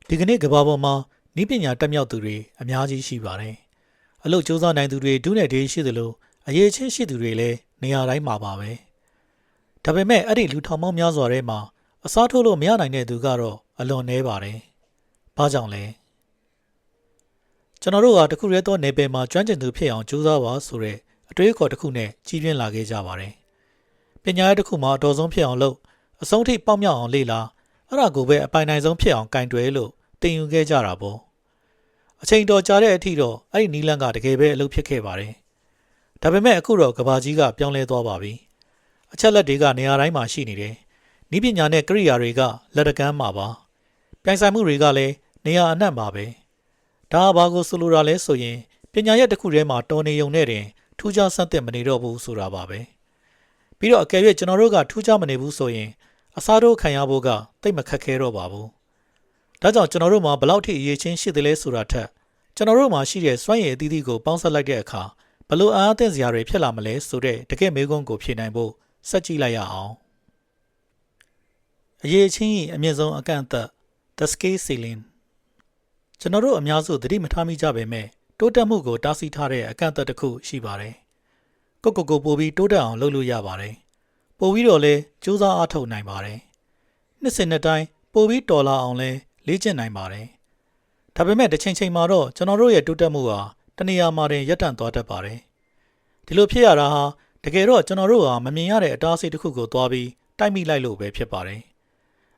ဒီကနေ့ကဘာပေါ်မှာဤပညာတက်မြောက်သူတွေအများကြီးရှိပါတယ်။အလုပ်ကြိုးစားနိုင်သူတွေဒုနဲ့ဒေးရှိသလိုအရေးချင်းရှိသူတွေလည်းနေရာတိုင်းမှာပါပဲ။ဒါပေမဲ့အဲ့ဒီလူထောင်ပေါင်းများစွာထဲမှာအစားထိုးလို့မရနိုင်တဲ့သူကတော့အလွန်နည်းပါတယ်။ဘာကြောင့်လဲ။ကျွန်တော်တို့ကတခုရဲသောနယ်ပယ်မှာကျွမ်းကျင်သူဖြစ်အောင်ကြိုးစားပါဆိုတဲ့အတွေးအခေါ်တစ်ခုနဲ့ကြီးပြင်းလာခဲ့ကြပါတယ်။ပညာရေးတစ်ခုမှာအတော်ဆုံးဖြစ်အောင်လုပ်အဆုံးထိပေါက်မြောက်အောင်လေ့လာအဲ့ဒါကိုပဲအပိုင်နိုင်ဆုံးဖြစ်အောင်ကင်တွယ်လို့တင်ယူခဲ့ကြတာပေါ့အချိန်တော်ကြာတဲ့အထိတော့အဲ့ဒီနီလန်းကတကယ်ပဲအလုပ်ဖြစ်ခဲ့ပါတယ်ဒါပေမဲ့အခုတော့ကဘာကြီးကပြောင်းလဲသွားပါပြီအချက်လက်တွေကနေရာတိုင်းမှာရှိနေတယ်နီးပညာနဲ့ကိရိယာတွေကလက်တကမ်းမှာပါပြိုင်ဆိုင်မှုတွေကလည်းနေရာအနှံ့ပါပဲဒါဘာကိုဆိုလိုတာလဲဆိုရင်ပညာရဲ့တစ်ခုထဲမှာတော်နေုံနဲ့တင်ထူးခြားဆန်းသစ်မနေတော့ဘူးဆိုတာပါပဲပြီးတော့အကယ်၍ကျွန်တော်တို့ကထူးခြားမနေဘူးဆိုရင်အစားထိုးခံရဖို့ကတိတ်မခက်ခဲတော့ပါဘူးဒါကြောင့်ကျွန်တော်တို့မှာဘလောက်ထိအရေးချင်းရှိသလဲဆိုတာထက်ကျွန်တော်တို့မှာရှိတဲ့စွမ်းရည်အသီးသီးကိုပေါင်းစပ်လိုက်တဲ့အခါဘလို့အားအသင့်စရာတွေဖြစ်လာမလဲဆိုတဲ့တကယ့်မေးခွန်းကိုဖြေနိုင်ဖို့စက်ကြည့်လိုက်ရအောင်အရေးချင်း၏အမြင့်ဆုံးအကန့်အသတ် the scale ceiling ကျွန်တော်တို့အများစုသတိမထားမိကြပေမဲ့တိုးတက်မှုကိုတားဆီးထားတဲ့အကန့်အသတ်တစ်ခုရှိပါတယ်ကိုပိုပြီးတိုးတက်အောင်လုပ်လို့ရပါတယ်ပိုပြီးတော့လဲစူးစမ်းအားထုတ်နိုင်ပါတယ်နှစ်စဉ်နှစ်တိုင်းပိုပြီးတော်လာအောင်လဲလေ့ကျင့်နိုင်ပါတယ်ဒါပေမဲ့တစ်ချိန်မှာတော့ကျွန်တော်တို့ရဲ့တိုးတက်မှုဟာတနေရာမှာတင်ရပ်တန့်သွားတတ်ပါတယ်ဒီလိုဖြစ်ရတာဟာတကယ်တော့ကျွန်တော်တို့ဟာမမြင်ရတဲ့အတားအဆီးတစ်ခုကိုသွားပြီးတိုက်မိလိုက်လို့ပဲဖြစ်ပါတယ်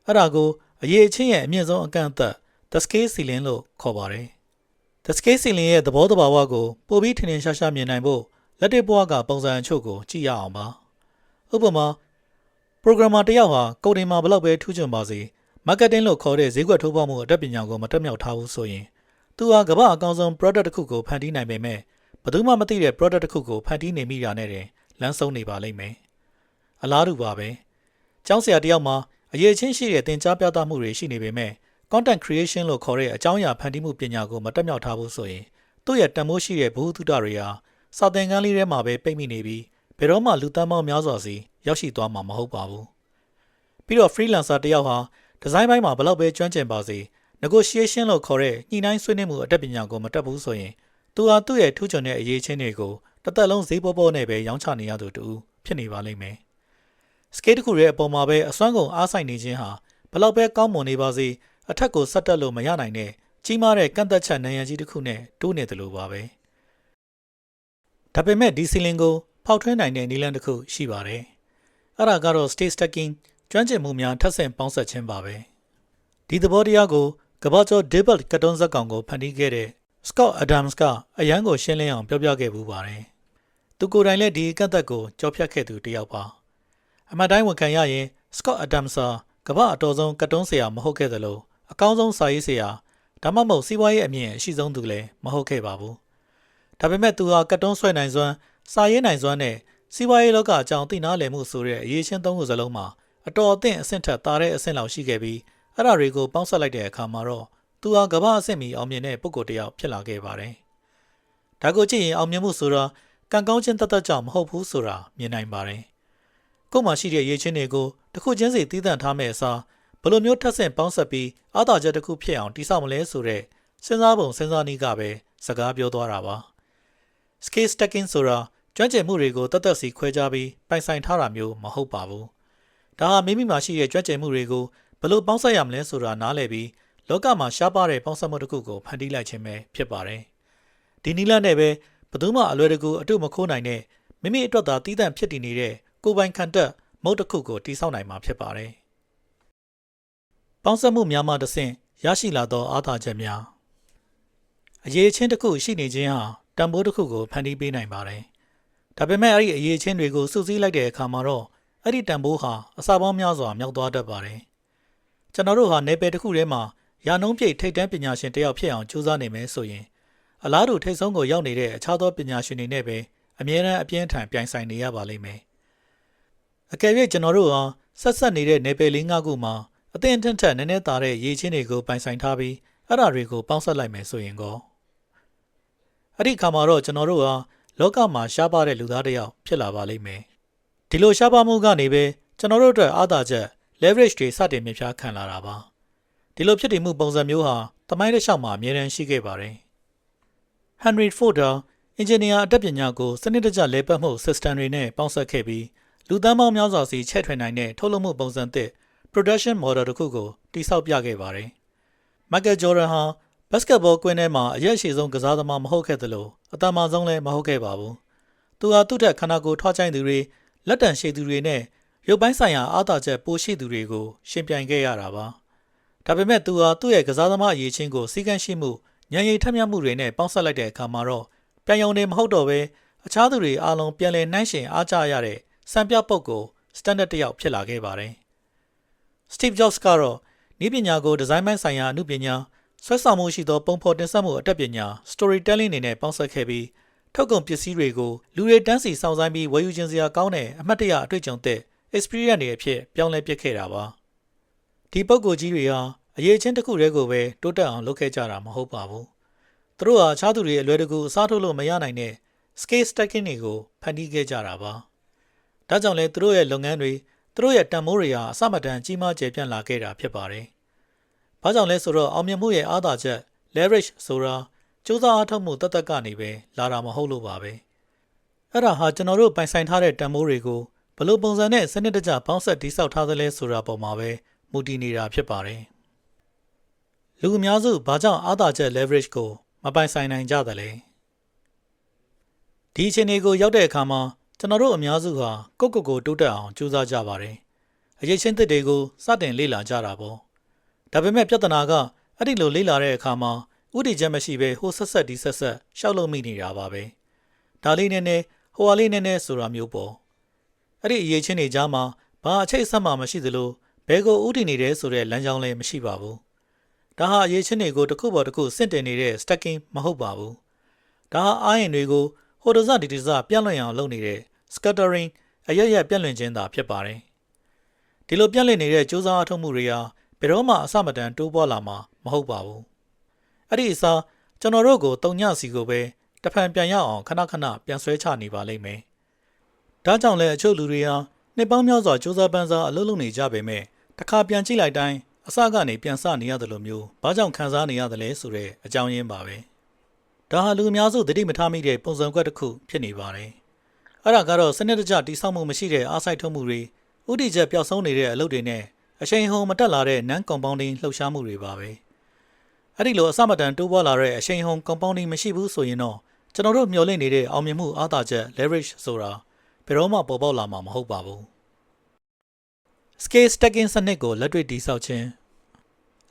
အဲ့ဒါကိုအရေးအချင်းရဲ့အမြင့်ဆုံးအကန့်အသတ် the scale ceiling လို့ခေါ်ပါတယ် the scale ceiling ရဲ့သဘောတဘာဝကိုပိုပြီးထင်ထင်ရှားရှားမြင်နိုင်ဖို့လက်တွေ့ဘဝကပုံစံအချို့ကိုကြည့်ရအောင်ပါဥပမာ programmer တယောက်ဟာ coding မှာဘလောက်ပဲထူးချွန်ပါစေ marketing လို့ခေါ်တဲ့ဈေးကွက်ထိုးဖောက်မှုအတတ်ပညာကိုမတက်မြောက်ထားဘူးဆိုရင်သူဟာကမ္ဘာအကောင်းဆုံး product တစ်ခုကိုဖန်တီးနိုင်ပေမဲ့ဘယ်သူမှမသိတဲ့ product တစ်ခုကိုဖန်တီးနေမိတာနဲ့တင်လမ်းဆုံးနေပါလိမ့်မယ်အလားတူပါပဲကျောင်းဆရာတယောက်မှာအရေးချင်းရှိတဲ့သင်ကြားပြသမှုတွေရှိနေပေမဲ့ content creation လို့ခေါ်တဲ့အကြောင်းအရာဖန်တီးမှုပညာကိုမတက်မြောက်ထားဘူးဆိုရင်သူ့ရဲ့တန်ဖိုးရှိတဲ့ဘဝတုဒ္ဒတွေဟာစာသင်ခန်းလေးထဲမှာပဲပိတ်မိနေပြီးဘယ်တော့မှလူသန်းပေါင်းများစွာစီရောက်ရှိသွားမှာမဟုတ်ပါဘူးပြီးတော့ freelancer တယောက်ဟာဒီဇိုင်းပိုင်းမှာဘလောက်ပဲကျွမ်းကျင်ပါစေ negotiation လို့ခေါ်တဲ့ညှိနှိုင်းဆွေးနွေးမှုအတတ်ပညာကိုမတက်ဘူးဆိုရင်သူဟာသူ့ရဲ့ထူးချွန်တဲ့အရေးချင်းတွေကိုတစ်သက်လုံးဈေးပေါပေါနဲ့ပဲရောင်းချနေရသူတူဖြစ်နေပါလိမ့်မယ် scale တစ်ခုရဲ့အပေါ်မှာပဲအစွမ်းကုန်အားဆိုင်နေခြင်းဟာဘလောက်ပဲကောင်းမွန်နေပါစေအထက်ကိုဆက်တက်လို့မရနိုင်တဲ့ကြီးမားတဲ့ကန့်သက်ချက်နံရံကြီးတစ်ခုနဲ့တိုးနေတယ်လို့ပါပဲဒါပေမဲ့ဒီစီလင်ကိုဖောက်ထွင်းနိုင်တဲ့နည်းလမ်းတစ်ခုရှိပါတယ်အဲ့ဒါကတော့ state stacking ကျွမ်းကျင်မှုများထပ်ဆင့်ပေါင်းစပ်ခြင်းပါပဲဒီသဘောတရားကိုကမ္ဘာကျော် Debut ကတ်တုန်းဇာတ်ကောင်ကိုဖန်တီးခဲ့တဲ့ Scott Adams ကအရန်ကိုရှင်းလင်းအောင်ပြောပြခဲ့ပူပါတယ်သူကိုယ်တိုင်လည်းဒီကန့်သက်ကိုကြော်ဖြတ်ခဲ့သူတစ်ယောက်ပါအမှန်တိုင်းဝန်ခံရရင် Scott Adams ဟာကမ္ဘာအတော်ဆုံးကတ်တုန်းဆရာမဟုတ်ခဲ့သလိုအကောင်းဆုံးစာရေးဆရာဒါမှမဟုတ်စီးပွားရေးအမြင်အရှိဆုံးသူလည်းမဟုတ်ခဲ့ပါဘူးဒါပေမဲ့သူဟာကတ်တုန်းဆွဲနိုင်စွမ်းစာရေးနိုင်စွမ်းနဲ့စီးပွားရေးလောကအကြောင်းသိနာလည်မှုဆိုတဲ့အရေးချင်းသုံးခုစလုံးမှာအတော်အသင့်အဆင့်ထက်သာတဲ့အဆင့်လောက်ရှိခဲ့ပြီးအဲ့ဒါတွေကိုပေါင်းစပ်လိုက်တဲ့အခါမှာတော့သူဟာကမ္ဘာအဆင့်မီအောင်မြင်တဲ့ပုဂ္ဂိုလ်တစ်ယောက်ဖြစ်လာခဲ့ပါတယ်ဒါကိုကြည့်ရင်အောင်မြင်မှုဆိုတာကံကောင်းခြင်းတသက်ကြောင့်မဟုတ်ဘူးဆိုတာမြင်နိုင်ပါတယ်ကိုယ်မှာရှိတဲ့ရေးချင်းတွေကိုတစ်ခုချင်းစီတည်တံ့ထားမဲ့အစားဘယ်လိုမျိုးထပ်ဆင့်ပေါင်းစပ်ပြီးအားသာချက်တစ်ခုဖြစ်အောင်တည်ဆောက်မလဲဆိုတဲ့စဉ်းစားပုံစဉ်းစားနည်းကပဲစကားပြောသွားတာပါ scale stacking ဆိုတာကျွမ်းကျင်မှုတွေကိုတသက်စီခွဲခြားပြီးပိုင်ဆိုင်ထားတာမျိုးမဟုတ်ပါဘူးဒါဟာမိမိမှာရှိတဲ့ကျွမ်းကျင်မှုတွေကိုဘယ်လိုပေါင်းစပ်ရမလဲဆိုတာနားလည်ပြီးလောကမှာရှားပါတဲ့ပေါင်းစပ်မှုတစ်ခုကိုဖန်တီးလိုက်ခြင်းပဲဖြစ်ပါတယ်ဒီနည်းလမ်းနဲ့ပဲဘယ်သူမှအလွယ်တကူအတုမခိုးနိုင်တဲ့မိမိအတွက်သာတည်တံ့ဖြစ်တည်နေတဲ့ကိုယ်ပိုင်ခံတက်မုတ်တစ်ခုကိုတည်ဆောက်နိုင်မှာဖြစ်ပါတယ်ပေါင်းစပ်မှုများမှတစ်ဆင့်ရရှိလာသောအားသာချက်များအရေးချင်းတစ်ခုရှိနေခြင်းဟာတန်ဖိုးတစ်ခုကိုဖန်တီးပေးနိုင်ပါတယ်ဒါပေမဲ့အဲ့ဒီအရေးချင်းတွေကိုစုစည်းလိုက်တဲ့အခါမှာတော့အဲ့ဒီတန်ဖိုးဟာအစပေါင်းများစွာမြောက်သွားတတ်ပါတယ်ကျွန်တော်တို့ဟာနယ်ပယ်တစ်ခုထဲမှာရာနှုန်းပြည့်ထိပ်တန်းပညာရှင်တစ်ယောက်ဖြစ်အောင်ကြိုးစားနေမယ်ဆိုရင်အလားတူထိပ်ဆုံးကိုရောက်နေတဲ့အခြားသောပညာရှင်တွေနဲ့ပဲအမြဲတမ်းအပြင်းထန်ပြိုင်ဆိုင်နေရပါလိမ့်မယ်အကယ်၍ကျွန်တော်တို့ဟာဆက်နေတဲ့နယ်ပယ်၄-၅ခုမှာအသင့်အတင့်ထက်နည်းနည်းသာတဲ့ရေးချင်းတွေကိုပိုင်ဆိုင်ထားပြီးအဲ့ဒါတွေကိုပေါင်းစပ်လိုက်မယ်ဆိုရင်ကောအဲ့ဒီခါမှာတော့ကျွန်တော်တို့ဟာလောကမှာရှားပါတဲ့လူသားတစ်ယောက်ဖြစ်လာပါလိမ့်မယ်ဒီလိုရှားပါမှုကနေပဲကျွန်တော်တို့အတွက်အားသာချက် leverage တွေစတင်မြင့်ဖြားခံလာတာပါ ဒီလိုဖြစ်တည်မှုပုံစံမျိုးဟာသမိုင်းတစ်လျှောက်မှာအမြဲတမ်းရှိခဲ့ပါတယ်။ Henry Ford အင်ဂျင်နီယာအတတ်ပညာကိုစနစ်တကျလဲပတ်မှု system တွေနဲ့ပေါင်းစပ်ခဲ့ပြီးလူသန်းပေါင်းများစွာစီချဲ့ထွင်နိုင်တဲ့ထုတ်လုပ်မှုပုံစံသစ် production model တစ်ခုကိုတည်ဆောက်ပြခဲ့ပါတယ်။ Michael Jordan ဟာဘတ်စကတ်ဘောကွင်းထဲမှာအရက်အရှိဆုံးကစားသမားမဟုတ်ခဲ့သလိုအတမာဆုံးလည်းမဟုတ်ခဲ့ပါဘူး။သူဟာသူ့ထက်ခန္ဓာကိုယ်ထွားချိုင်းသူတွေလက်တံရှည်သူတွေနဲ့ရုပ်ပိုင်းဆိုင်ရာအားသာချက်ပိုရှိသူတွေကိုရှင်ပြိုင်ခဲ့ရတာပါ။ဒါပေမဲ့သူဟာသူ့ရဲ့ကစားသမားအရေးချင်းကိုစီကံရှိမှုဉာဏ်ရည်ထက်မြက်မှုတွေနဲ့ပေါင်းစပ်လိုက်တဲ့အခါမှာတော့ပြန်ယုံနေမဟုတ်တော့ဘဲအခြားသူတွေအားလုံးပြန်လည်နှိုင်းယှဉ်အားကျရတဲ့စံပြပုဂ္ဂိုလ် standard တစ်ယောက်ဖြစ်လာခဲ့ပါတယ်။ Steve Jobs ကတော့နည်းပညာကိုဒီဇိုင်းပိုင်းဆိုင်ရာအမှုပညာဆွဲဆောင်မှုရှိသောပုံဖော်တင်ဆက်မှုအတတ်ပညာ storytelling တွေနဲ့ပေါင်းစပ်ခဲ့ပြီးထုတ်ကုန်ပစ္စည်းတွေကိုလူတွေတန်းစီစောင့်ဆိုင်ပြီးဝယ်ယူခြင်းစရာကောင်းတဲ့အမှတ်တရအတွေ့အကြုံသစ် experience တွေအဖြစ်ပြောင်းလဲပစ်ခဲ့တာပါ။ဒီပုဂ္ဂိုလ်ကြီးတွေဟာအရေးချင်းတစ်ခုတည်းကိုပဲတိုးတက်အောင်လုပ်ခဲ့ကြတာမဟုတ်ပါဘူး။သူတို့ဟာအခြားသူတွေအလွယ်တကူအစားထိုးလို့မရနိုင်တဲ့ scale stacking တွေကိုဖန်တီးခဲ့ကြတာပါ။ဒါကြောင့်လဲသူတို့ရဲ့လုပ်ငန်းတွေသူတို့ရဲ့တန်ဖိုးတွေဟာအစမတန်ကြီးမားကျယ်ပြန့်လာခဲ့တာဖြစ်ပါတယ်။ဘာကြောင့်လဲဆိုတော့အောင်မြင်မှုရဲ့အားသာချက် leverage ဆိုတာစူးစမ်းအားထုတ်မှုတသက်ကနေပဲလာတာမဟုတ်လို့ပါပဲ။အဲ့ဒါဟာကျွန်တော်တို့ပိုင်ဆိုင်ထားတဲ့တန်ဖိုးတွေကိုဘယ်လိုပုံစံနဲ့စနစ်တကျပေါင်းစပ်တည်ဆောက်ထားသလဲဆိုတာပေါ်မှာပဲမူတည်နေတာဖြစ်ပါတယ်။လူအများစုဘာကြောင့်အားသာချက် leverage ကိုမပိုင်ဆိုင်နိုင်ကြသလဲ။ဒီအခြေအနေကိုရောက်တဲ့အခါမှာကျွန်တော်တို့အများစုဟာကိုယ့်ကိုယ်တိုးတက်အောင်ကြိုးစားကြပါတယ်။အရေးချင်းသစ်တွေကိုစတင်လေ့လာကြတာပေါ့။ဒါပေမဲ့ပြဿနာကအဲ့ဒီလိုလေ့လာတဲ့အခါမှာဥတီချက်မရှိဘဲဟိုဆက်ဆက်ဒီဆက်ဆက်ရှောက်လို့မိနေတာပါပဲ။ဒါလေးနည်းနည်းဟိုဟာလေးနည်းနည်းဆိုတာမျိုးပေါ့။အဲ့ဒီအရေးချင်းတွေကြားမှာဘာအချိတ်အဆက်မှမရှိသလိုဘဲကိုဥတီနေတယ်ဆိုတဲ့လမ်းကြောင်းလည်းမရှိပါဘူး။ဒါဟာအရေးချင်းတွေကိုတစ်ခုပေါ်တစ်ခုစင့်တင်နေတဲ့ stacking မဟုတ်ပါဘူး။ဒါဟာအားရင်တွေကိုဟိုတစဒီတစပြန့်လွင့်အောင်လုပ်နေတဲ့ scattering အရရက်ပြန့်လွင့်ခြင်းသာဖြစ်ပါတယ်။ဒီလိုပြန့်လွင့်နေတဲ့စူးစမ်းအထောက်မှုတွေဟာဘယ်တော့မှအစမတန်တိုးပွားလာမှာမဟုတ်ပါဘူး။အဲ့ဒီအစားကျွန်တော်တို့ကိုတုံညစီကိုပဲတဖန်ပြန်ရအောင်ခဏခဏပြန်ဆွဲချနေပါလိမ့်မယ်။ဒါကြောင့်လည်းအချို့လူတွေဟာနှစ်ပေါင်းများစွာစူးစမ်းပန်းစားအလုပ်လုပ်နေကြပေမဲ့တစ်ခါပြန်ကြည့်လိုက်တိုင်းအစကနေပြန်စနေရတယ်လို့မျိုးဘာကြောင့်ခံစားနေရတယ်လဲဆိုတဲ့အကြောင်းရင်းပါပဲ။ဒါဟာလူအများစုသတိမထားမိတဲ့ပုံစံကွက်တစ်ခုဖြစ်နေပါတယ်။အဲ့ဒါကတော့စနစ်တကျတိစောက်မှုမရှိတဲ့အားစိုက်ထုတ်မှုတွေဥတီချက်ပျောက်ဆုံးနေတဲ့အလုပ်တွေနဲ့အချိန်ဟုန်မတက်လာတဲ့ non compounding လှုပ်ရှားမှုတွေပါပဲ။အဲ့ဒီလိုအစမတန်တိုးပွားလာတဲ့အချိန်ဟုန် compounding မရှိဘူးဆိုရင်တော့ကျွန်တော်တို့မျှော်လင့်နေတဲ့အောင်မြင်မှုအားသာချက် leverage ဆိုတာဘယ်တော့မှပေါ်ပေါက်လာမှာမဟုတ်ပါဘူး။ scale stacking စနစ်ကိုလက်တွေ့တည်ဆောက်ခြင်း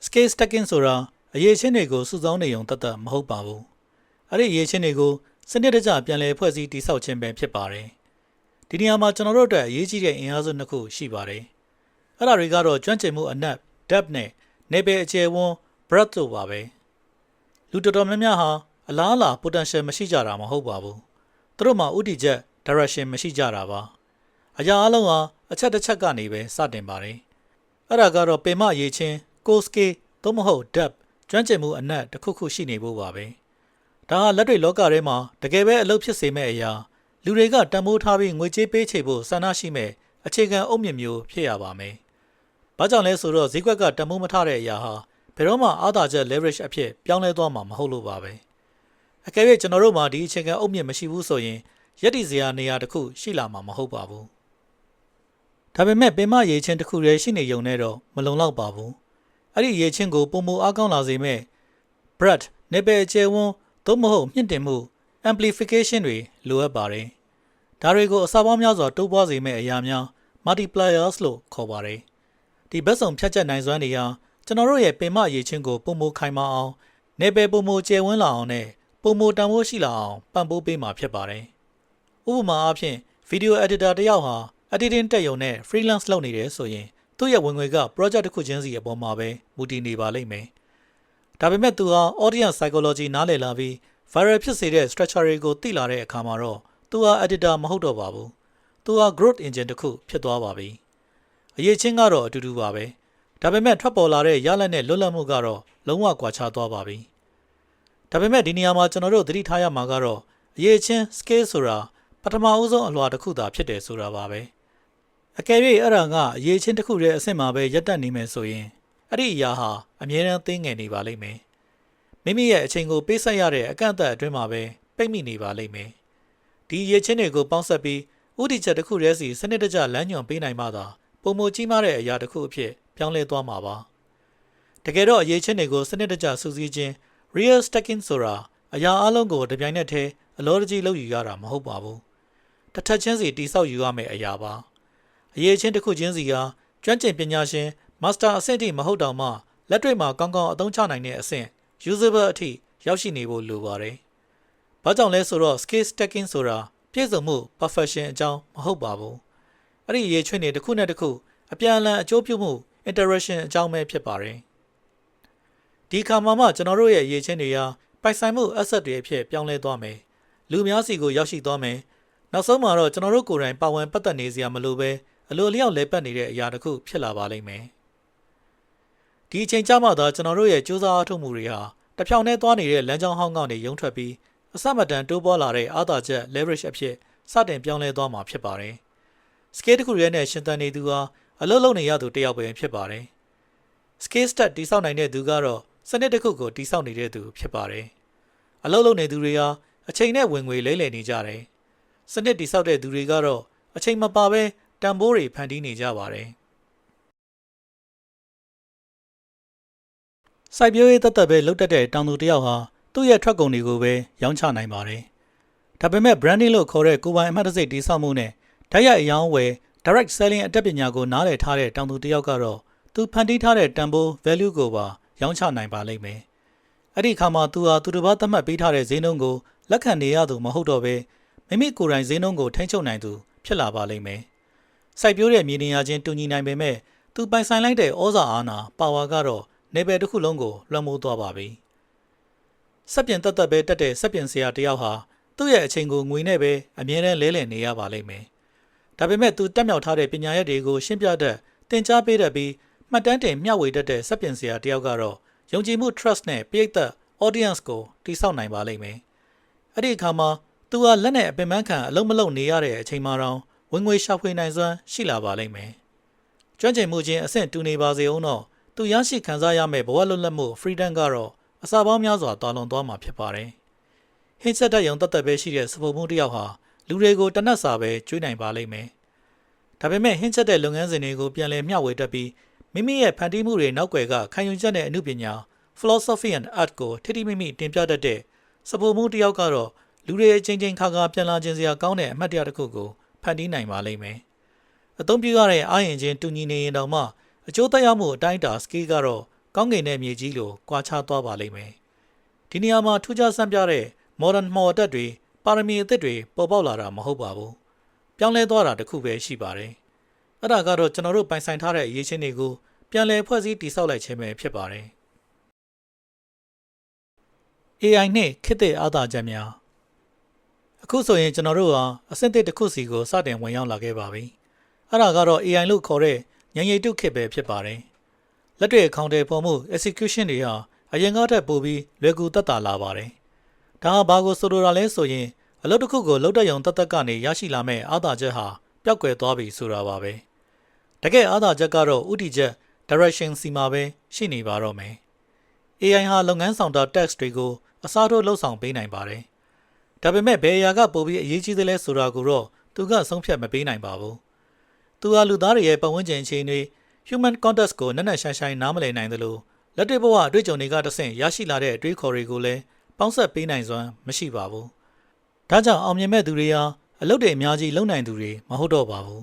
scale stacking ဆိုတာအရေးချင်းတွေကိုစုဆောင်းနေုံတသက်မဟုတ်ပါဘူး။အဲ့ဒီအရေးချင်းတွေကိုစနစ်တကျပြန်လည်ဖွဲ့စည်းတည်ဆောက်ခြင်းပဲဖြစ်ပါတယ်။ဒီနေရာမှာကျွန်တော်တို့အတွက်အရေးကြီးတဲ့အင်အားစုနှစ်ခုရှိပါတယ်။အဲ့ဒါတွေကတော့ကျွမ်းကျင်မှုအနက် depth နဲ့နယ်ပယ်အကျယ်ဝန်း breadth တို့ပါပဲ။လူတော်တော်များများဟာအလားအလာ potential မရှိကြတာမဟုတ်ပါဘူး။သူတို့မှာဥတီချက် direction မရှိကြတာပါ။အရာအလုံးဟာအချက်တစ်ချက်ကနေပဲစတင်ပါတယ်။အဲ့ဒါကတော့ပင်မရေးချင်း core scale သို့မဟုတ် depth ကျွမ်းကျင်မှုအနက်တစ်ခုခုရှိနေဖို့ပါပဲ။ဒါဟာလက်တွေ့လောကထဲမှာတကယ်ပဲအလုပ်ဖြစ်စေမဲ့အရာလူတွေကတန်ဖိုးထားပြီးငွေကြေးပေးချေဖို့ဆန္ဒရှိမဲ့အခြေခံအုတ်မြစ်မျိုးဖြစ်ရပါမယ်။ဘာကြောင့်လဲဆိုတော့ဈေးကွက်ကတန်ဖိုးမထားတဲ့အရာဟာဘယ်တော့မှအားသာချက် leverage အဖြစ်ပြောင်းလဲသွားမှာမဟုတ်လို့ပါပဲ။အကယ်၍ကျွန်တော်တို့မှာဒီအခြေခံအုတ်မြစ်မရှိဘူးဆိုရင်ရက်တီစရာနေရာတစ်ခုရှိလာမှာမဟုတ်ပါဘူး။ဒါပေမဲ့ပင်မရေချင်းတစ်ခုတည်းရှိနေုံနဲ့တော့မလုံလောက်ပါဘူး။အဲ့ဒီရေချင်းကိုပုံမအားကောင်းလာစေမဲ့ breadth နယ်ပယ်ကျယ်ဝန်းသို့မဟုတ်မြင့်တင်မှု amplification တွေလိုအပ်ပါတယ်။ဒါတွေကိုအစပေါင်းများစွာတိုးပွားစေမဲ့အရာများ multipliers လို့ခေါ်ပါတယ်။ဒီဘက်ဆောင်ဖြတ်ချက်နိုင်စွမ်းတွေဟာကျွန်တော်တို့ရဲ့ပင်မရေချင်းကိုပုံမခိုင်မာအောင်နယ်ပယ်ပုံမကျယ်ဝန်းလာအောင်နဲ့ပုံမတန်ဖိုးရှိလာအောင်ပံ့ပိုးပေးမှာဖြစ်ပါတယ်။ဥပမာအားဖြင့် video editor တစ်ယောက်ဟာ editing တက်ရုံနဲ့ freelance လုပ်နေတယ်ဆိုရင်သူ့ရဲ့ဝင်ငွေက project တစ်ခုချင်းစီအပေါ်မှာပဲမူတည်နေပါလိမ့်မယ်။ဒါပေမဲ့သူဟာ audience psychology နားလည်လာပြီး viral ဖြစ်စေတဲ့ structure တွေကိုသိလာတဲ့အခါမှာတော့သူဟာ editor မဟုတ်တော့ပါဘူး။သူဟာ growth engine တစ်ခုဖြစ်သွားပါပြီ။အရေးချင်းကတော့အတူတူပါပဲ။ဒါပေမဲ့ထွက်ပေါ်လာတဲ့ရလဒ်နဲ့လွတ်လပ်မှုကတော့လုံးဝကွာခြားသွားပါပြီ။ဒါပေမဲ့ဒီနေရာမှာကျွန်တော်တို့သတိထားရမှာကတော့အရေးချင်း scale ဆိုတာပထမဦးဆုံးအလွှာတစ်ခုသာဖြစ်တယ်ဆိုတာပါပဲ။အကယ်၍အဲ့ဒါကအရေးချင်းတစ်ခုရဲ့အဆင့်မှာပဲရပ်တန့်နေမယ်ဆိုရင် အဲ့ဒီအရာဟာအမြဲတမ်းသိငယ်နေပါလိမ့်မယ်မိမိရဲ့အချိန်ကိုပေးဆက်ရတဲ့အကန့်အသတ်အတွင်းမှာပဲပိတ်မိနေပါလိမ့်မယ်ဒီရည်ချင်းတွေကိုပေါင်းစပ်ပြီးဥတီချက်တစ်ခုတည်းစီစနစ်တကျလမ်းညွှန်ပေးနိုင်မှသာပုံမကြီးမားတဲ့အရာတစ်ခုအဖြစ်ပြောင်းလဲသွားမှာပါတကယ်တော့အရေးချင်းတွေကိုစနစ်တကျစူးစီးခြင်း real stacking ဆိုတာအရာအလုံးကိုတပြိုင်နက်တည်းအလောတကြီးလုပ်ယူရတာမဟုတ်ပါဘူးတစ်ထပ်ချင်းစီတိဆောက်ယူရမယ့်အရာပါအရေးချင်းတစ်ခုချင်းစီဟာကျွမ်းကျင်ပညာရှင်မာစတာအဆင့်ထိမဟုတ်တော့မှလက်တွေ့မှာကောင်းကောင်းအသုံးချနိုင်တဲ့အဆင့် usable အထိရောက်ရှိနေဖို့လိုပါတယ်။ဘာကြောင့်လဲဆိုတော့ skill stacking ဆိုတာပြည့်စုံမှု perfection အကြောင်းမဟုတ်ပါဘူး။အဲ့ဒီရေချွေးနေတစ်ခုနဲ့တစ်ခုအပြန်အလှန်အကျိုးပြုမှု interaction အကြောင်းပဲဖြစ်ပါတယ်။ဒီခါမှာမှကျွန်တော်တို့ရဲ့ရေချင်းတွေဟာပိုင်ဆိုင်မှု asset တွေအဖြစ်ပြောင်းလဲသွားမယ်။လူများစီကိုရောက်ရှိသွားမယ်။နောက်ဆုံးမှာတော့ကျွန်တော်တို့ကိုယ်တိုင်ပါဝင်ပတ်သက်နေစရာမလိုပဲအလိုအလျောက်လဲပတ်နေတဲ့အရာတစ်ခုဖြစ်လာပါလိမ့်မယ်။ဒီအချိန်ကြမှသာကျွန်တော်တို့ရဲ့စူးစမ်းအားထုတ်မှုတွေဟာတဖြောင်နဲ့သွားနေတဲ့လမ်းကြောင်းဟောင်းကနေရုံထွက်ပြီးအစမတန်တိုးပွားလာတဲ့အားသာချက် leverage အဖြစ်စတင်ပြောင်းလဲသွားမှာဖြစ်ပါတယ်။ scale တစ်ခုရဲနဲ့ရှင်သန်နေသူဟာအလုပ်လုပ်နေရသူတစ်ယောက်ပဲဖြစ်ပါတယ်။ scale stat တိစောက်နိုင်တဲ့သူကတော့စနစ်တစ်ခုကိုတိစောက်နေတဲ့သူဖြစ်ပါတယ်။အလုပ်လုပ်နေသူတွေဟာအချိန်နဲ့ဝင်ငွေလဲလှယ်နေကြတယ်။စနစ်တိစောက်တဲ့သူတွေကတော့အချိန်မပါဘဲတန်ဖိုးတွေဖန်တီးနေကြပါတယ်။စိုက်ပျိုးရေးသက်သက်ပဲလုပ်တတ်တဲ့တောင်သူတစ်ယောက်ဟာသူ့ရဲ့ထွက်ကုန်တွေကိုပဲရောင်းချနိုင်ပါတယ်။ဒါပေမဲ့ branding လို့ခေါ်တဲ့ကိုယ်ပိုင်အမှတ်တံဆိပ်တည်ဆောက်မှုနဲ့ဓာတ်ရိုက်အယောင်းဝယ် direct selling အတတ်ပညာကိုနားလည်ထားတဲ့တောင်သူတစ်ယောက်ကတော့သူဖန်တီးထားတဲ့တန်ဖိုး value ကိုပါရောင်းချနိုင်ပါလိမ့်မယ်။အဲ့ဒီအခါမှာသူဟာသူတစ်ပါးသတ်မှတ်ပေးထားတဲ့ဈေးနှုန်းကိုလက်ခံနေရသူမဟုတ်တော့ဘဲမိမိကိုယ်တိုင်ဈေးနှုန်းကိုထိန်းချုပ်နိုင်သူဖြစ်လာပါလိမ့်မယ်။စိုက်ပျိုးတဲ့မြေနေရာချင်းတူညီနိုင်ပေမဲ့သူပိုင်ဆိုင်လိုက်တဲ့ဩဇာအာဏာပါဝါကတော့နေပယ်တစ်ခုလုံးကိုလွှမ်းမိုးသွားပါပြီ။စက်ပြင်တက်တက်ပဲတက်တဲ့စက်ပြင်ဆရာတယောက်ဟာသူ့ရဲ့အချိန်ကိုငွေနဲ့ပဲအမြဲတမ်းလဲလှယ်နေရပါလိမ့်မယ်။ဒါပေမဲ့သူတက်မြောက်ထားတဲ့ပညာရပ်တွေကိုရှင်းပြတတ်သင်ကြားပေးတတ်ပြီးမှတ်တမ်းတင်မျှဝေတတ်တဲ့စက်ပြင်ဆရာတယောက်ကတော့ယုံကြည်မှု trust နဲ့ပရိသတ် audience ကိုတည်ဆောက်နိုင်ပါလိမ့်မယ်။အဲ့ဒီအခါမှာသူဟာလက်နဲ့အပင်ပန်းခံအလုံးမလုံးနေရတဲ့အချိန်မှာတော့ဝင်ငွေရှာဖွေနိုင်စွမ်းရှိလာပါလိမ့်မယ်။ကျွမ်းကျင်မှုချင်းအဆင့်တူနေပါစေအောင်တော့သူရရှိခံစားရမယ့်ဘဝလွတ်လပ်မှု freedom ကတော့အစာပေါင်းများစွာတာလွန်သွားမှာဖြစ်ပါတယ်။ဟင်းချက်တက်ရုံတသက်ပဲရှိတဲ့စပုံမှုတစ်ယောက်ဟာလူတွေကိုတနတ်စာပဲကျွေးနိုင်ပါလိမ့်မယ်။ဒါပေမဲ့ဟင်းချက်တဲ့လုပ်ငန်းစဉ်တွေကိုပြန်လည်မျှဝေတတ်ပြီးမိမိရဲ့ဖန်တီးမှုတွေနောက်ွယ်ကခံယူချက်နဲ့အမှုပညာ philosophy and art ကိုထိထိမိမိတင်ပြတတ်တဲ့စပုံမှုတစ်ယောက်ကတော့လူတွေအချင်းချင်းခါခါပြန်လာခြင်းစရာကောင်းတဲ့အမှတ်တရတစ်ခုကိုဖန်တီးနိုင်ပါလိမ့်မယ်။အသုံးပြုရတဲ့အာရုံချင်းတူညီနေရင်တောင်မှအကျိုးသက်ရောက်မှုအတိုင်းအတာ scale ကတော့ကောင်းကင်နဲ့မြေကြီးလိုကွာခြားသွားပါလိမ့်မယ်။ဒီနေရာမှာထူးခြားဆန်းပြတဲ့ modern မော်တက်တွေပါရမီအသစ်တွေပေါ်ပေါက်လာတာမဟုတ်ပါဘူး။ပြောင်းလဲသွားတာတစ်ခုပဲရှိပါတယ်။အဲ့ဒါကတော့ကျွန်တော်တို့ပိုင်ဆိုင်ထားတဲ့အရေးချင်းတွေကိုပြန်လည်ဖွဲ့စည်းတည်ဆောက်လိုက်ခြင်းပဲဖြစ်ပါတယ်။ AI နဲ့ခေတ်သစ်အားသာချက်များအခုဆိုရင်ကျွန်တော်တို့ဟာအဆင့်တစ်ခုစီကိုစတင်ဝင်ရောက်လာခဲ့ပါပြီ။အဲ့ဒါကတော့ AI လို့ခေါ်တဲ့ဉာဏ်ရည်တုခေတ်ပဲဖြစ်ပါတယ်။လက်တွေ့အကောင့်တွေပေါ်မှု execution တွေဟာအရင်ကထက်ပိုပြီးလွယ်ကူသက်သာလာပါတယ်။ဒါဟာဘာကိုဆိုလိုတာလဲဆိုရင်အလုပ်တစ်ခုကိုလုပ်တဲ့ရုံသက်သက်ကနေရရှိလာမယ့်အားသာချက်ဟာပျောက်ကွယ်သွားပြီဆိုတာပါပဲ။တကယ်အားသာချက်ကတော့ဥတီချက် direction စီမှာပဲရှိနေပါတော့မယ်။ AI ဟာလုပ်ငန်းဆောင်တာ text တွေကိုအစားထိုးလှုပ်ဆောင်ပေးနိုင်ပါတယ်။ဒါပေမဲ့ဘယ်အရာကပိုပြီးအရေးကြီးသလဲဆိုတာကိုတော့သူကဆုံးဖြတ်မပေးနိုင်ပါဘူး။သူဟာလူသားတွေရဲ့ပတ်ဝန်းကျင်အခြေအနေ human context ကိုနက်နက်ရှိုင်းရှိုင်းနားမလည်နိုင်သလိုလက်တွေ့ဘဝအတွေ့အကြုံတွေကတဆင့်ရရှိလာတဲ့အတွေးခေါ်တွေကိုလည်းပေါင်းစပ်ပေးနိုင်စွမ်းမရှိပါဘူး။ဒါကြောင့်အောင်မြင်မဲ့သူတွေဟာအလုပ်တွေအများကြီးလုပ်နိုင်သူတွေမဟုတ်တော့ပါဘူး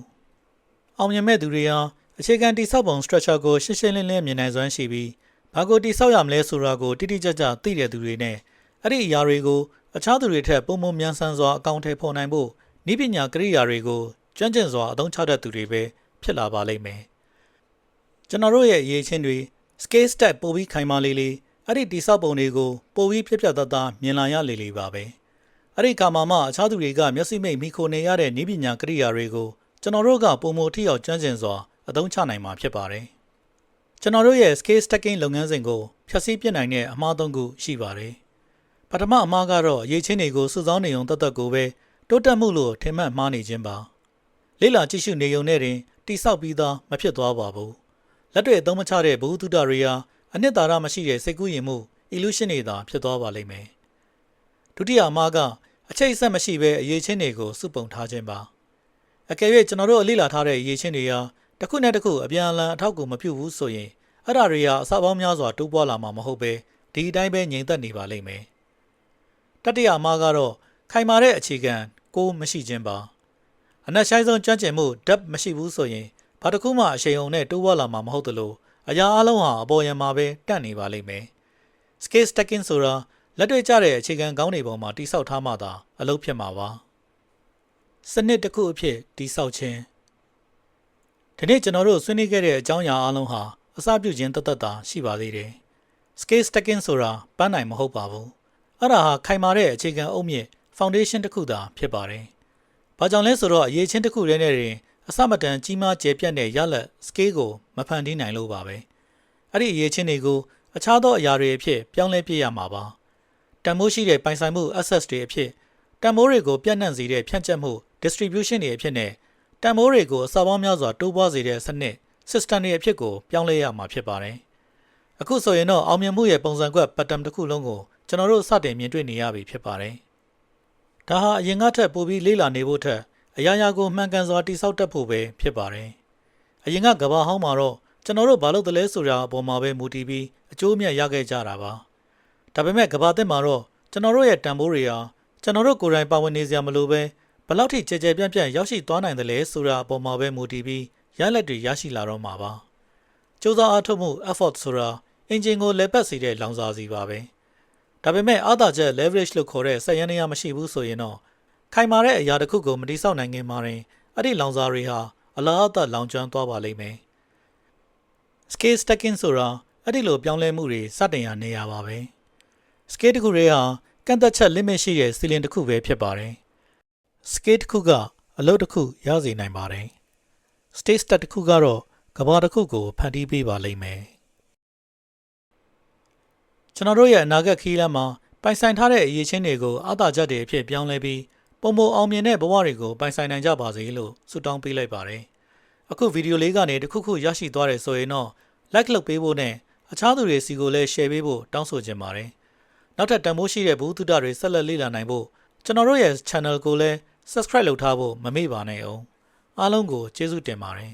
။အောင်မြင်မဲ့သူတွေဟာအခြေခံတိဆောက်ပုံ structure ကိုရှင်းရှင်းလင်းလင်းမြင်နိုင်စွမ်းရှိပြီးဘာကိုတိဆောက်ရမလဲဆိုတာကိုတိတိကျကျသိတဲ့သူတွေနဲ့အဲ့ဒီအရာတွေကိုအခြားသူတွေထက်ပုံမှန်မြန်ဆန်စွာအကောင့်ထဲပေါ်နိုင်ဖို့နည်းပညာကိရိယာတွေကိုကျွမ်းကျင်စွာအသုံးချတတ်သူတွေပဲဖြစ်လာပါလိမ့်မယ်။ကျွန်တော်တို့ရဲ့အရေးချင်းတွေ scale step ပိုပြီးခိုင်မာလေလေအဲ့ဒီတိဆောက်ပုံတွေကိုပိုပြီးပြပြတသားမြင်လာရလေလေပါပဲ။အဲ့ဒီကာမှာမှအခြားသူတွေကမျက်စိမိတ်မိခိုနေရတဲ့နည်းပညာကိရိယာတွေကိုကျွန်တော်တို့ကပုံမထိရောက်ကျွမ်းကျင်စွာအသုံးချနိုင်မှာဖြစ်ပါတယ်။ကျွန်တော်တို့ရဲ့ scale stacking လုပ်ငန်းစဉ်ကိုဖျက်ဆီးပစ်နိုင်တဲ့အမှားသုံးခုရှိပါတယ်။ပထမအမှားကတော့အရေးချင်းတွေကိုစုဆောင်းနေုံတသက်ကိုပဲတိုးတက်မှုလို့ထင်မှတ်မှားနေခြင်းပါ။လေ့လာကြည့်ရှုနေုံနဲ့တင်တိဆောက်ပြီးသားမဖြစ်သွားပါဘူး လက်တွေအသုံးမချတဲ့ဘ ഹുတုဒတွေဟာအနှစ်သာရမရှိတဲ့စိတ်ကူးယဉ်မှု illusion တွေသာဖြစ်သွားပါလိမ့်မယ်ဒုတိယအမှားကအချိတ်အဆက်မရှိဘဲအရေးချင်းတွေကိုစုပုံထားခြင်းပါအကယ်၍ကျွန်တော်တို့အလေ့လာထားတဲ့အရေးချင်းတွေဟာတစ်ခုနဲ့တစ်ခုအပြန်အလှန်အထောက်အကူမပြုဘူးဆိုရင်အဲ့ဒါတွေဟာအစပေါင်းများစွာတိုးပွားလာမှာမဟုတ်ပဲဒီအတိုင်းပဲငြိမ်သက်နေပါလိမ့်မယ်တတိယအမှားကတော့ခိုင်မာတဲ့အခြေခံကိုမရှိခြင်းပါအနက်ရှိုင်းဆုံးကျွမ်းကျင်မှု depth မရှိဘူးဆိုရင်ဘာတစ်ခုမှအရှိန်အဟုန်နဲ့တိုးပွားလာမှာမဟုတ်သလိုအရာအလုံးဟာအပေါ်ယံမှာပဲတန့်နေပါလိမ့်မယ် scale stacking ဆိုတာလက်တွေ့ကျတဲ့အခြေခံကောင်းတွေပေါ်မှာတိဆောက်ထားမှသာအလုပ်ဖြစ်မှာပါစနစ်တစ်ခုအဖြစ်တိဆောက်ခြင်းဒီနေ့ကျွန်တော်တို့ဆွေးနွေးခဲ့တဲ့အကြောင်းအရာအလုံးဟာအစပြုခြင်းတသက်သာရှိပါသေးတယ် scale stacking ဆိုတာပန်းနိုင်မဟုတ်ပါဘူးအဲ့ဒါဟာခိုင်မာတဲ့အခြေခံအုတ်မြစ် foundation တစ်ခုသာဖြစ်ပါတယ်ဘာကြောင့်လဲဆိုတော့အရေးချင်းတစ်ခုတည်းနဲ့တင်အစမတန်ကြီးမားကျယ်ပြန့်တဲ့ရလတ် scale ကိုမဖန်တီးနိုင်လို့ပါပဲအဲ့ဒီအရေးချင်းတွေကိုအခြားသောအရာတွေအဖြစ်ပြောင်းလဲပြရမှာပါတန်မိုးရှိတဲ့ပိုင်ဆိုင်မှု access တွေအဖြစ်တန်မိုးတွေကိုပြန့်နှံ့စေတဲ့ဖြန့်ကျက်မှု distribution တွေအဖြစ်နဲ့တန်မိုးတွေကိုအစပေါင်းများစွာတိုးပွားစေတဲ့စနစ် system တွေအဖြစ်ကိုပြောင်းလဲရမှာဖြစ်ပါတယ်အခုဆိုရင်တော့အောင်မြင်မှုရဲ့ပုံစံကွက် pattern တစ်ခုလုံးကိုကျွန်တော်တို့စတင်မြင်တွေ့နေရပြီဖြစ်ပါတယ်ဒါဟာအရင်ကထက်ပိုပြီးလေးလာနေဖို့ထက်အရာရာကိုမှန်ကန်စွာတိဆောက်တတ်ဖို့ပဲဖြစ်ပါတယ်အရင်ကကဘာဟောင်းမှာတော့ကျွန်တော်တို့ဘာလို့တလဲဆိုတာအပေါ်မှာပဲမူတည်ပြီးအကျိုးအမြတ်ရခဲ့ကြတာပါဒါပေမဲ့ကဘာသစ်မှာတော့ကျွန်တော်တို့ရဲ့တန်ဖိုးတွေဟာကျွန်တော်တို့ကိုယ်တိုင်ပါဝင်နေစရာမလိုပဲဘလောက်ထိကြဲကြဲပြန့်ပြန့်ရောက်ရှိသွားနိုင်တယ်လဲဆိုတာအပေါ်မှာပဲမူတည်ပြီးရလဒ်တွေရရှိလာတော့မှာပါစူးစမ်းအားထုတ်မှု effort ဆိုတာအင်ဂျင်ကိုလဲပတ်စေတဲ့လောင်စာစီပါပဲဒါပေမဲ့အားသာချက် leverage လို့ခေါ်တဲ့စက်ယန္တရားမရှိဘူးဆိုရင်တော့ခိုင်မာတဲ့အရာတစ်ခုကိုမတိဆောက်နိုင်ခင်မှာရင်အဲ့ဒီလောင်စာတွေဟာအလားအသက်လောင်ကျွမ်းသွားပါလိမ့်မယ် scale stacking ဆိုတာအဲ့ဒီလိုပြောင်းလဲမှုတွေစတင်ရနေရပါပဲ scale တစ်ခုတည်းဟာကန့်သက်ချက် limit ရှိတဲ့ ceiling တစ်ခုပဲဖြစ်ပါတယ် scale တစ်ခုကအလုပ်တစ်ခုရစေနိုင်ပါတယ် state step တစ်ခုကတော့ကဘာတစ်ခုကိုဖန်တီးပေးပါလိမ့်မယ်ကျွန်တော်တို့ရဲ့အနာဂတ်ခီးလမ်းမှာပိုင်ဆိုင်ထားတဲ့အရေးချင်းတွေကိုအားသာချက်တွေအဖြစ်ပြောင်းလဲပြီးပုံမအောင်မြင်တဲ့ဘဝတွေကိုပိုင်ဆိုင်နိုင်ကြပါစေလို့ဆုတောင်းပေးလိုက်ပါတယ်အခုဗီဒီယိုလေးကနေတစ်ခုခုရရှိသွားတယ်ဆိုရင်တော့ like လုပ်ပေးဖို့နဲ့အခြားသူတွေစီကိုလည်း share ပေးဖို့တောင်းဆိုချင်ပါတယ်နောက်ထပ်တန်ဖိုးရှိတဲ့ဘုသူတ္တတွေဆက်လက်လေ့လာနိုင်ဖို့ကျွန်တော်တို့ရဲ့ channel ကိုလည်း subscribe လုပ်ထားဖို့မမေ့ပါနဲ့အောင်အားလုံးကိုကျေးဇူးတင်ပါတယ်